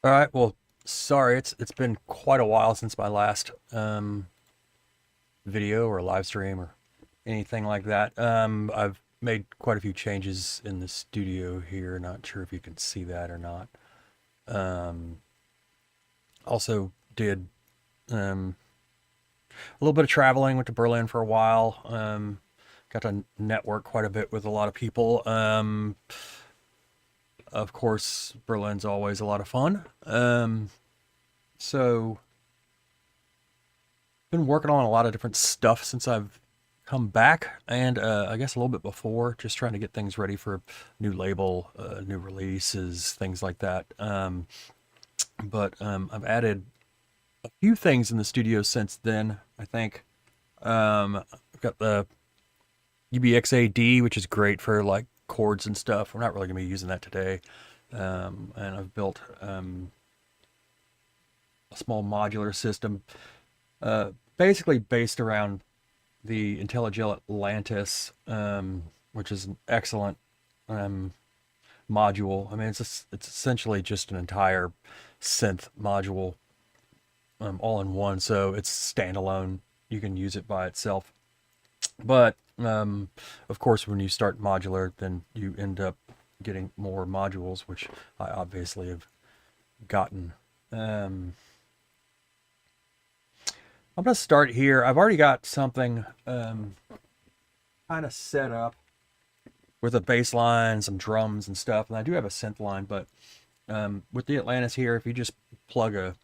All right. Well, sorry, it's been quite a while since my last video or live stream or anything like that. I've made quite a few changes in the studio here. Not sure if you can see that or not. Um, Also did a little bit of traveling. Went to Berlin for a while. Got to network quite a bit with a lot of people. Of course, Berlin's always a lot of fun. So been working on a lot of different stuff since I've come back, and I guess a little bit before, just trying to get things ready for new label, new releases, things like that. But I've added a few things in the studio since then. I think I've got the UBXAD, which is great for like chords and stuff. We're not really going to be using that today. And I've built a small modular system, basically based around the Intellijel Atlantis, which is an excellent module. I mean, it's essentially just an entire synth module, all in one. So it's standalone. You can use it by itself. But of course, when you start modular, then you end up getting more modules, which I obviously have gotten. I'm going to start here. I've already got something kind of set up with a bass line, some drums and stuff, and I do have a synth line, but with the Atlantis here, if you just plug a,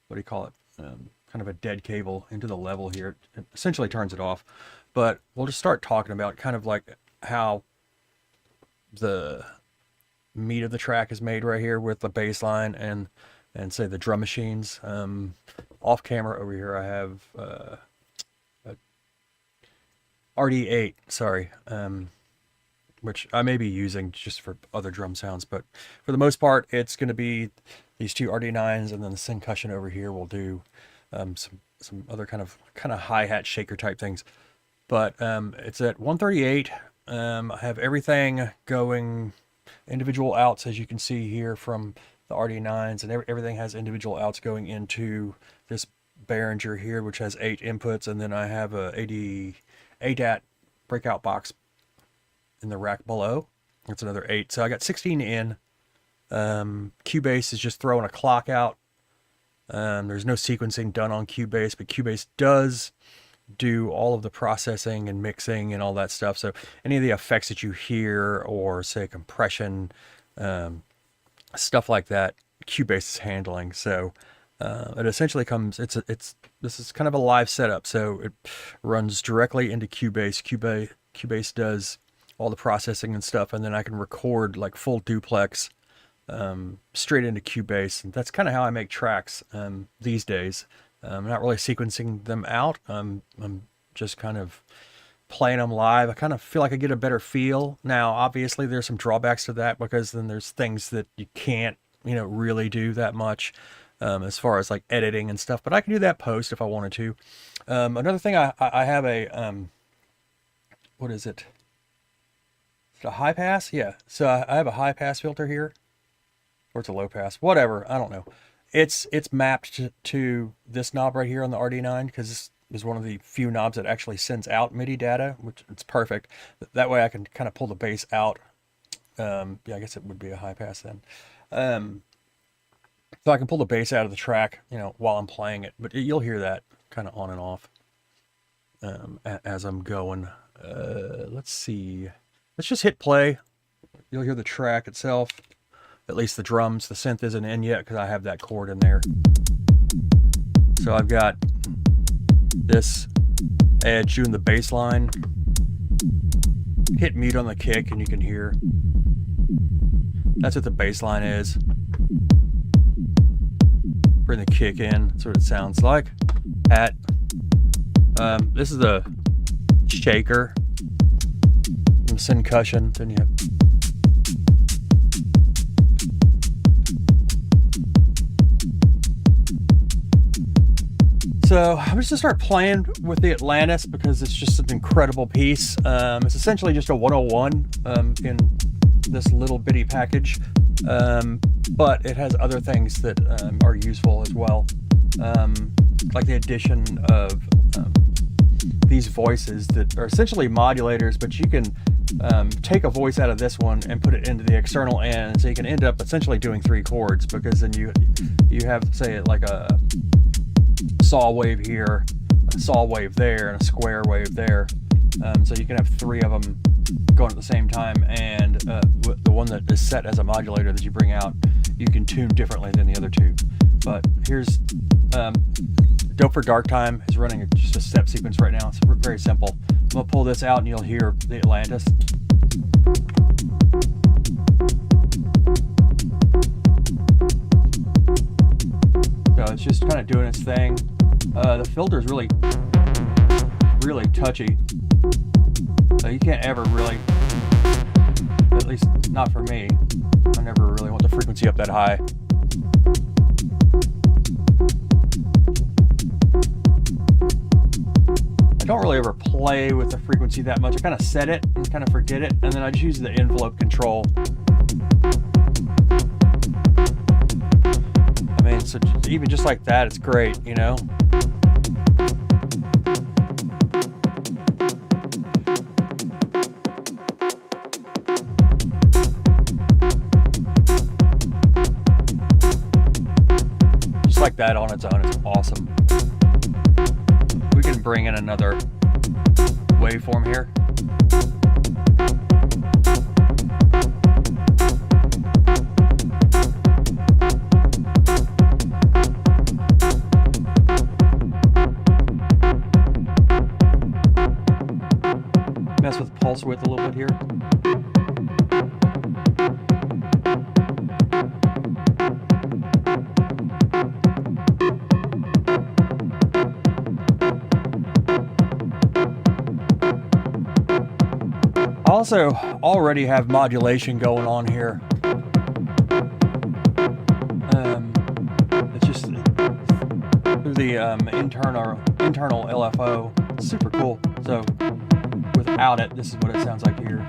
what do you call it, kind of a dead cable into the level here, it essentially turns it off. But we'll just start talking about kind of like how the meat of the track is made right here with the bass line and say the drum machines. Off camera over here I have a RD8, sorry, which I may be using just for other drum sounds, but for the most part it's going to be these two RD9s, and then the Syncussion over here will do some other kind of hi-hat shaker type things. But it's at 138. I have everything going individual outs, as you can see here from the RD9s, and everything has individual outs going into this Behringer here, which has 8 inputs, and then I have a ADAT breakout box in the rack below. That's another 8. So I got 16 in. Cubase is just throwing a clock out. There's no sequencing done on Cubase, but Cubase does do all of the processing and mixing and all that stuff. So any of the effects that you hear, or say compression, stuff like that, Cubase is handling. So it essentially comes, this is kind of a live setup, so it runs directly into Cubase. Cubase does all the processing and stuff, and then I can record like full duplex straight into Cubase, and that's kind of how I make tracks these days. I'm not really sequencing them out. I'm just kind of playing them live. I kind of feel like I get a better feel. Now, obviously, there's some drawbacks to that, because then there's things that you can't, really do that much as far as like editing and stuff. But I can do that post if I wanted to. Another thing, I have a what is it? Is it a high pass? Yeah. So I have a high pass filter here, or it's a low pass, whatever. I don't know. It's mapped to this knob right here on the RD9, because this is one of the few knobs that actually sends out MIDI data, which it's perfect. That way I can kind of pull the bass out. Yeah, I guess it would be a high pass then. So I can pull the bass out of the track, while I'm playing it. But you'll hear that kind of on and off as I'm going. Let's see. Let's just hit play. You'll hear the track itself. At least the drums. The synth isn't in yet because I have that chord in there. So I've got this edge doing the bass line. Hit mute on the kick and you can hear. That's what the bass line is. Bring the kick in. That's what it sounds like. This is the shaker. Syncussion. Then you have So I'm just gonna start playing with the Atlantis, because it's just an incredible piece. It's essentially just a 101 in this little bitty package. but it has other things that are useful as well, like the addition of these voices that are essentially modulators, but you can take a voice out of this one and put it into the external end, so you can end up essentially doing 3 chords, because then you have, say, like a saw wave here, a saw wave there, and a square wave there. So you can have 3 of them going at the same time, and the one that is set as a modulator that you bring out, you can tune differently than the other 2. But here's Dope for Dark Time is running just a step sequence right now. It's very simple. I'm gonna pull this out and you'll hear the Atlantis. So it's just kind of doing its thing. The filter is really touchy. So you can't ever really, at least not for me, I never really want the frequency up that high. I don't really ever play with the frequency that much. I kind of set it and kind of forget it, and then I just use the envelope control. I mean, so even just like that, it's great, you know? Just like that on its own, it's awesome. We can bring in another waveform here. Mess with pulse width a little bit here. I also already have modulation going on here. It's just through the internal LFO. It's super cool. So without it, this is what it sounds like here.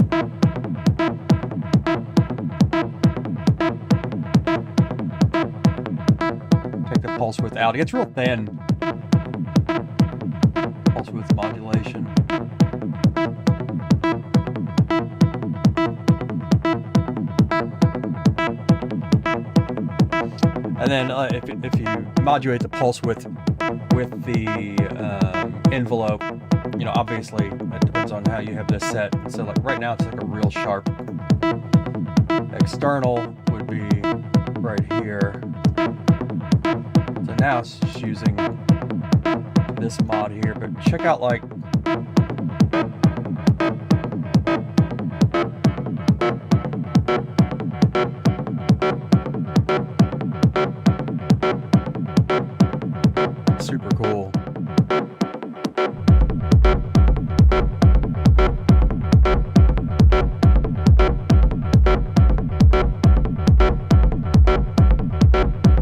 Take the pulse width out. It gets real thin. Pulse width modulation. And then if you modulate the pulse width with the envelope, you know, obviously it depends on how you have this set. So like right now it's like a real sharp. External would be right here. So now it's just using this mod here, but check out like super cool.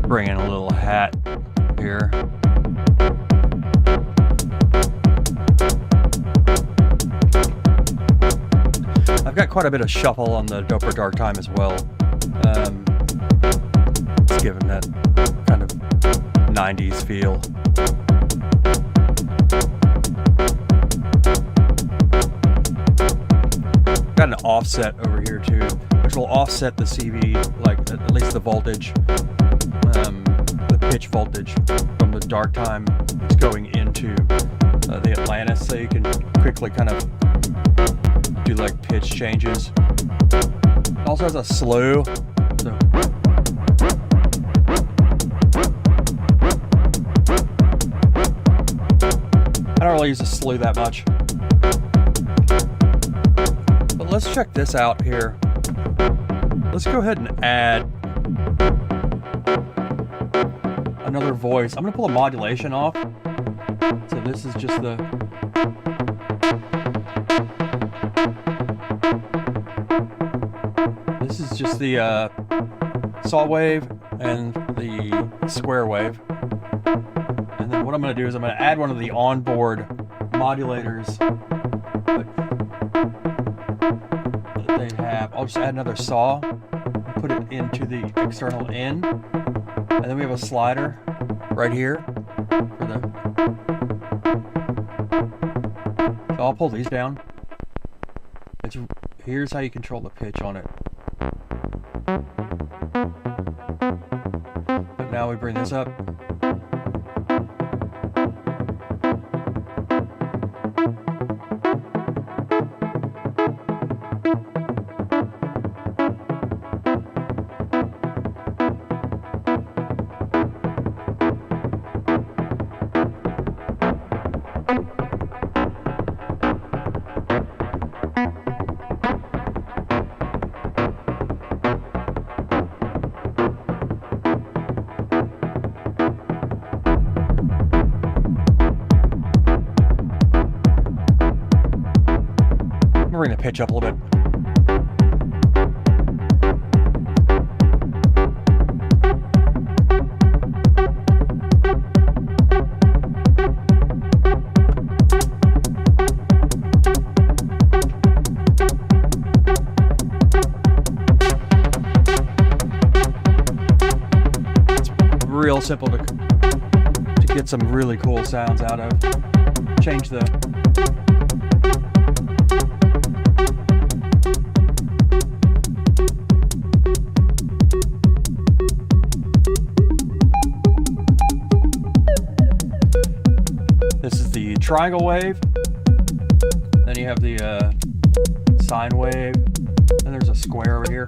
Bring in a little hat here. I've got quite a bit of shuffle on the Dope for Dark Time as well. It's giving that kind of 90s feel. Got an offset over here too, which will offset the CV, like at least the voltage, the pitch voltage from the dark time it's going into the Atlantis, so you can quickly kind of do like pitch changes. It also has a slew, so I don't really use a slew that much. But let's check this out here. Let's go ahead and add another voice. I'm going to pull a modulation off. So this is just the... This is just the saw wave and the square wave. And then what I'm going to do is I'm going to add one of the onboard modulators that they have. I'll just add another saw. put it into the external in, and then we have a slider right here for the. So I'll pull these down. Here's how you control the pitch on it. But now we bring this up. Bring the pitch up a little bit. It's real simple to get some really cool sounds out of. Change the triangle wave, then you have the sine wave, and there's a square over here.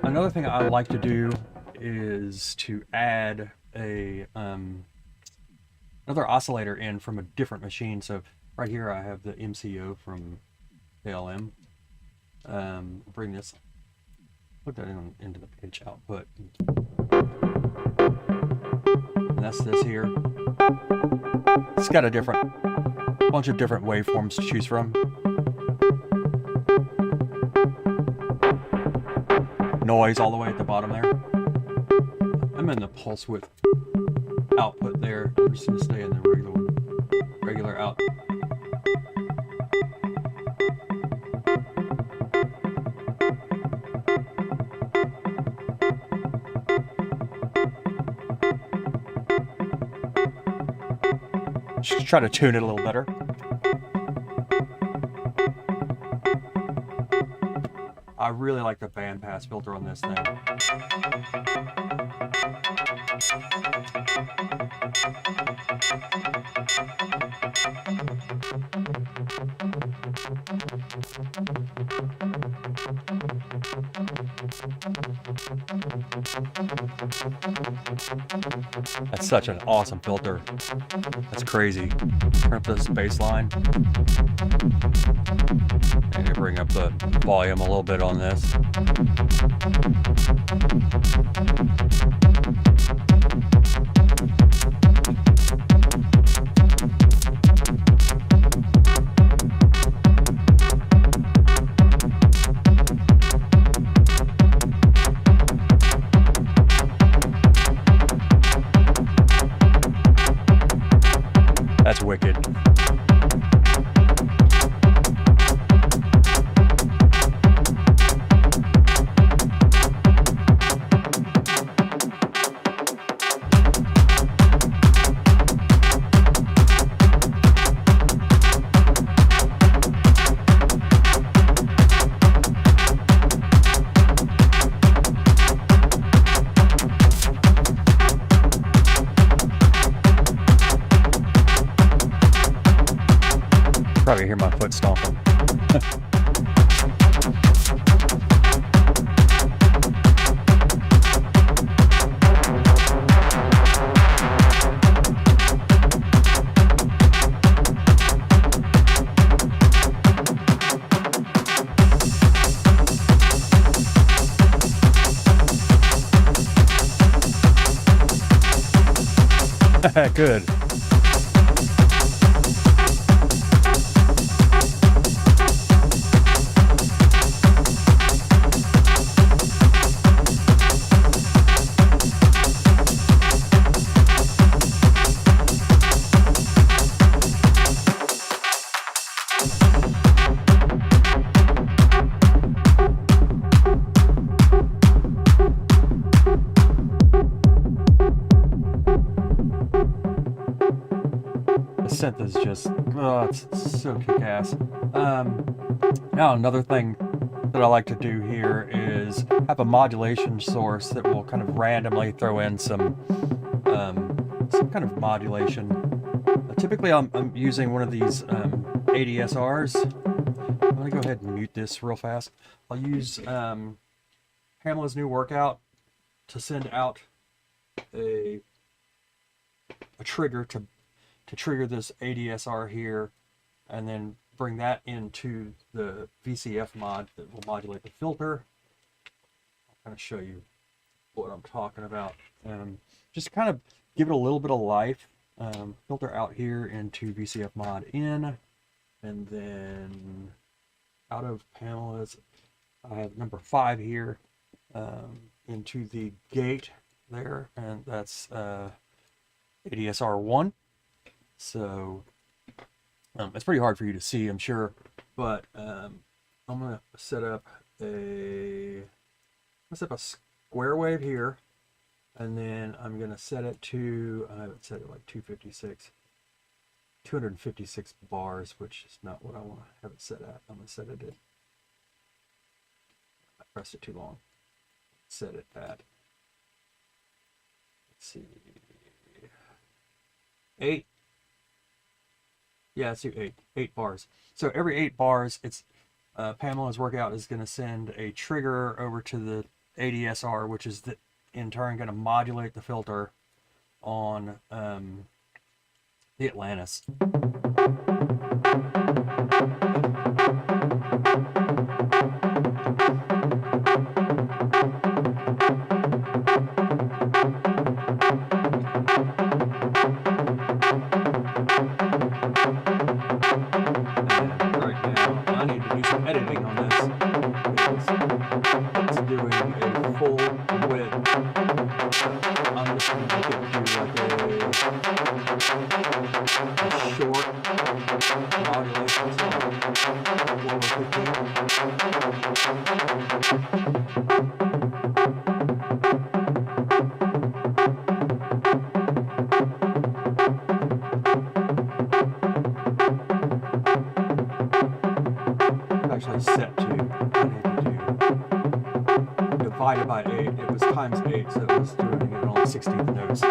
Another thing I like to do is to add a another oscillator in from a different machine. So right here I have the MCO from ALM. Bring this, put that into the pitch output. And that's this here. It's got a bunch of different waveforms to choose from. Noise all the way at the bottom there. I'm in the pulse width output there. I'm just going to stay in the regular out. Just try to tune it a little better. I really like the bandpass filter on this thing. That's such an awesome filter. That's crazy. Turn up this bass line. And bring up the volume a little bit on this. That's wicked. Probably hear my foot stomping. Good. Synth is just, oh, it's so kick-ass. Now another thing that I like to do here is have a modulation source that will kind of randomly throw in some kind of modulation. Typically I'm using one of these ADSRs. I'm gonna go ahead and mute this real fast. I'll use Pamela's new workout to send out a trigger to trigger this ADSR here, and then bring that into the VCF mod that will modulate the filter. I'll kind of show you what I'm talking about. Just kind of give it a little bit of life. Filter out here into VCF mod in, and then out of Pamela's, I have number 5 here, into the gate there, and that's ADSR 1. So it's pretty hard for you to see, I'm sure, but I'm gonna set up a square wave here, and then I'm gonna set it to, I have it set at like 256 bars, which is not what I want to have it set at. I'm gonna set it at, I pressed it too long. Set it at, let's see, 8. Yeah, let's do 8 bars. So every 8 bars, it's Pamela's workout is going to send a trigger over to the ADSR, which is in turn going to modulate the filter on the Atlantis. Actually set to, I need to do divided by 8. It was times 8, so it was doing it on 16th notes.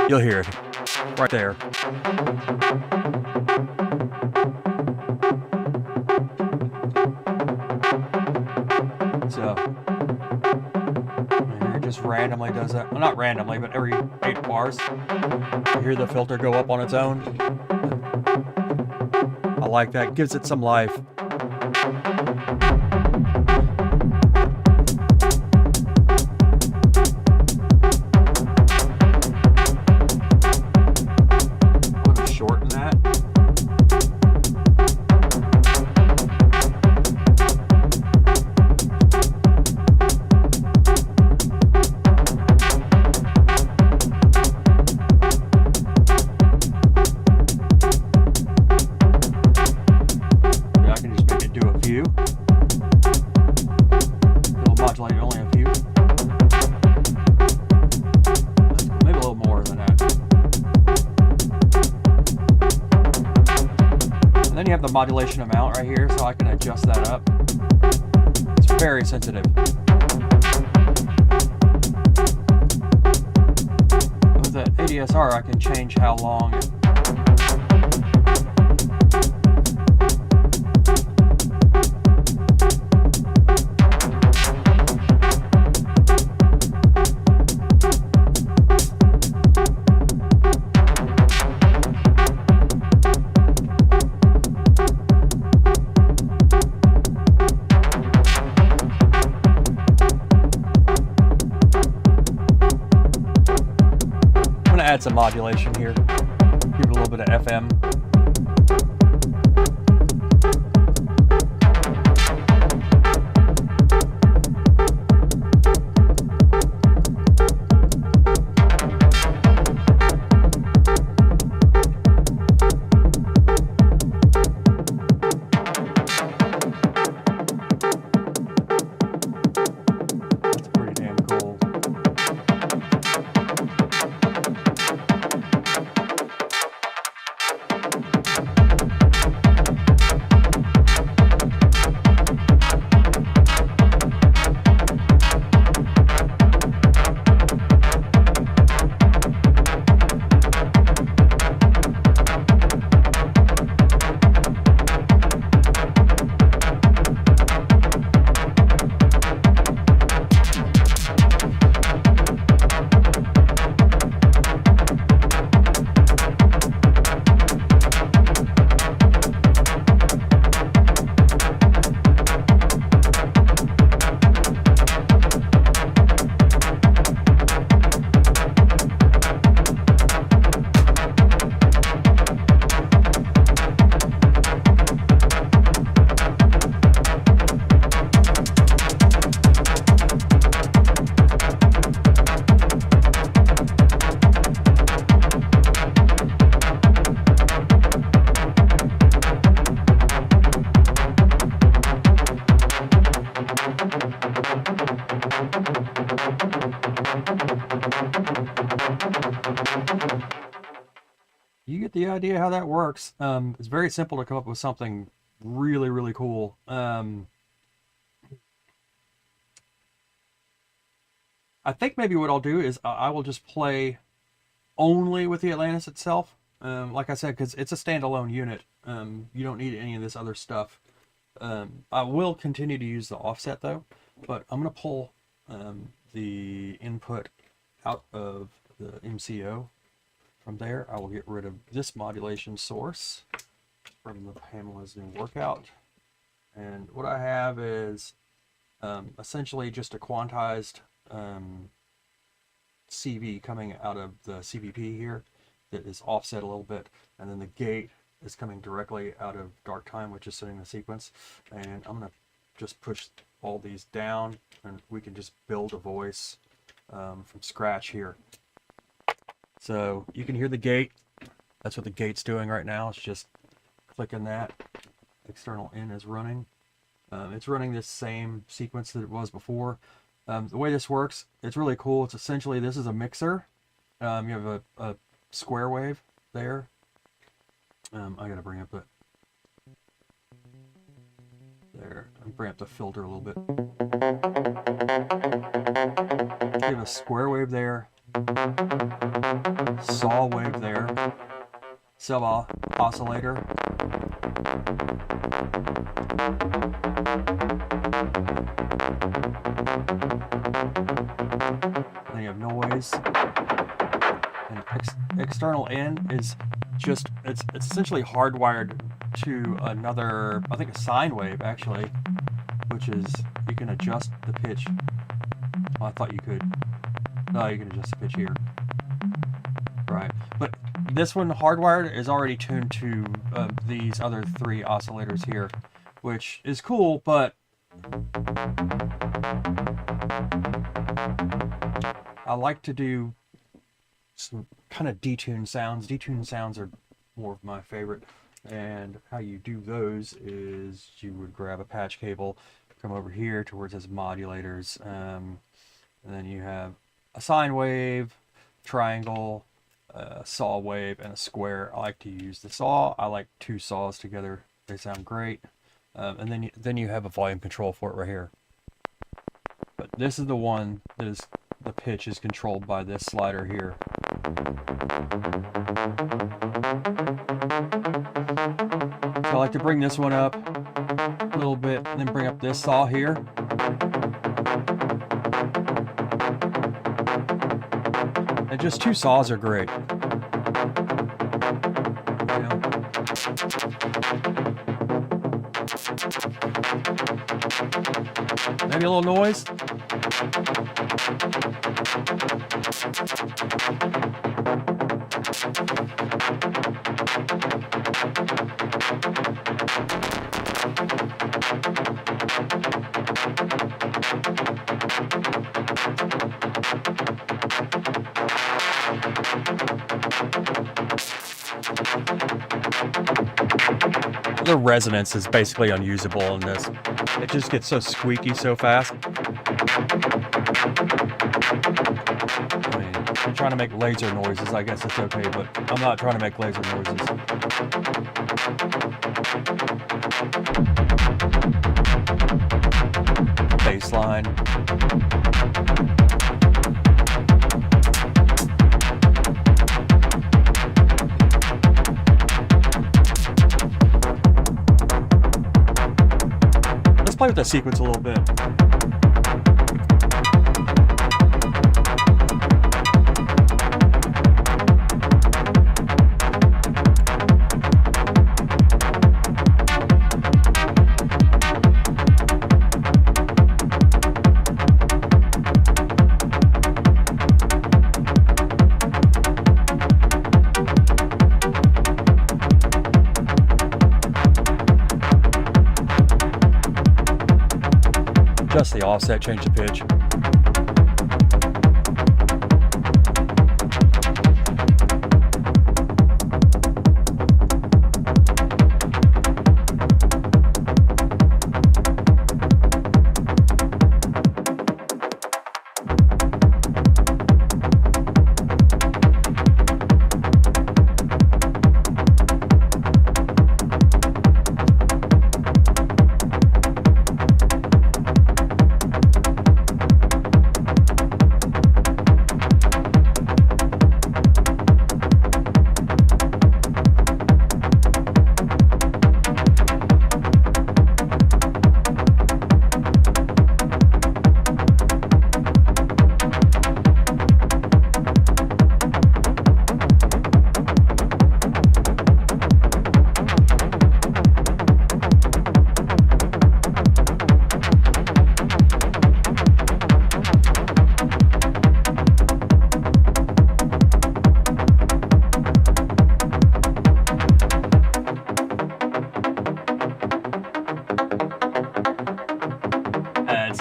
You'll hear it right there. So it just randomly does that. Well, not randomly, but every 8 bars. You hear the filter go up on its own. I like that. Gives it some life. I'm going to shorten that. The modulation amount right here, so I can adjust that up. It's very sensitive. With the ADSR, I can change how long it. add some modulation here. Give it a little bit of FM. You get the idea how that works. It's very simple to come up with something really, really cool. I think maybe what I'll do is I will just play only with the Atlantis itself. Like I said, because it's a standalone unit. You don't need any of this other stuff. I will continue to use the offset though, but I'm going to pull the input out of the MCO. From there, I will get rid of this modulation source from the Pamela's new workout. And what I have is essentially just a quantized CV coming out of the CVP here that is offset a little bit. And then the gate is coming directly out of Dark Time, which is setting the sequence. And I'm going to just push all these down and we can just build a voice from scratch here. So you can hear the gate. That's what the gate's doing right now. It's just clicking that. External in is running. It's running this same sequence that it was before. The way this works, it's really cool. It's essentially, this is a mixer. You have a square wave there. I gotta bring up the there. Bring up the filter a little bit. You have a square wave there. Saw wave there, sub oscillator, then you have noise, and external in is just it's essentially hardwired to another, I think a sine wave actually, which is you can adjust the pitch. Oh, I thought you could. No, you can adjust the pitch here. Right, but this one hardwired is already tuned to these other three oscillators here, which is cool, but I like to do some kind of detuned sounds. Detuned sounds are more of my favorite, and how you do those is you would grab a patch cable, come over here to where it says modulators, and then you have a sine wave, triangle, a saw wave, and a square. I like to use the saw. I like two saws together. They sound great. And then you have a volume control for it right here. But this is the one that is, the pitch is controlled by this slider here. So I like to bring this one up a little bit and then bring up this saw here. And just two saws are great. You know? Maybe a little noise. the resonance is basically unusable in this. It just gets so squeaky so fast. I mean, if you're trying to make laser noises, I guess it's okay, but I'm not trying to make laser noises. Bass line. Let's play with that sequence a little bit. Adjust the offset, change the pitch.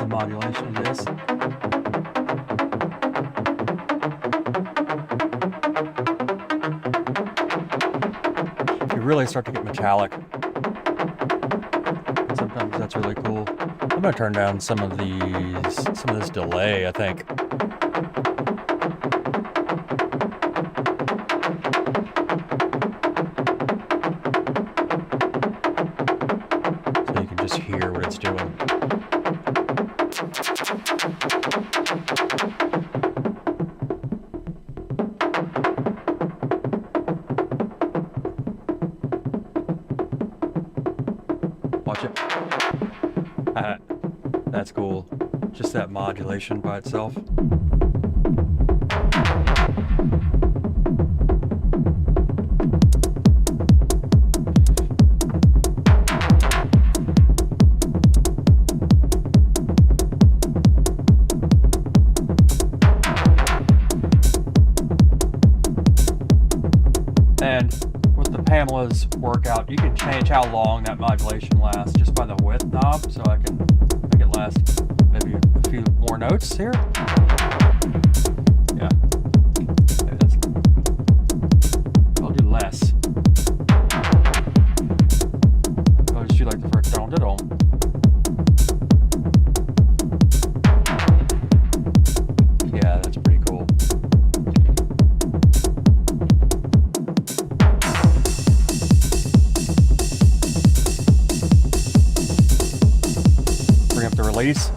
Modulation of this. You really start to get metallic. Sometimes that's really cool. I'm gonna turn down some of this delay, I think. So you can just hear what it's doing. Watch it. That's cool. Just that modulation by itself. And with the Pamela's workout, you can change how long that modulation lasts just by the width knob, so I can make it last maybe a few more notes here. Yeah. I'll do less. I'll just do like the first dom-da-dom. Yeah, that's pretty cool. Bring up the release.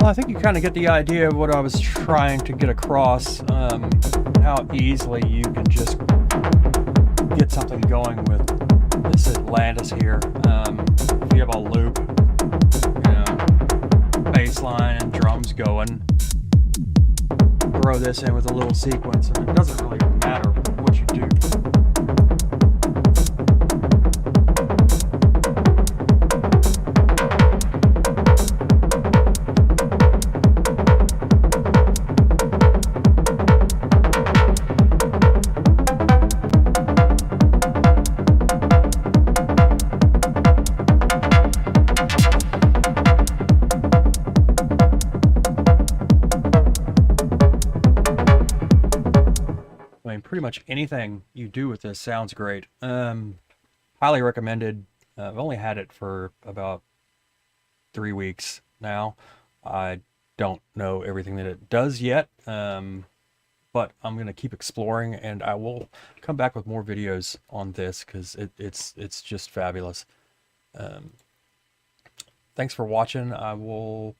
Well, I think you kind of get the idea of what I was trying to get across, how easily you can just get something going with this Atlantis here. If you have a loop, you know, bass line and drums going, throw this in with a little sequence, and it doesn't really matter what you do. I mean, pretty much anything you do with this sounds great. Highly recommended. I've only had it for about 3 weeks now. I don't know everything that it does yet, but I'm going to keep exploring, and I will come back with more videos on this because it's just fabulous. Thanks for watching. I will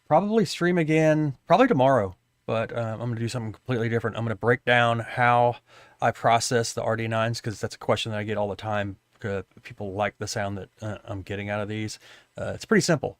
probably stream again, probably tomorrow. But I'm going to do something completely different. I'm going to break down how I process the RD9s, because that's a question that I get all the time. People like the sound that I'm getting out of these. It's pretty simple.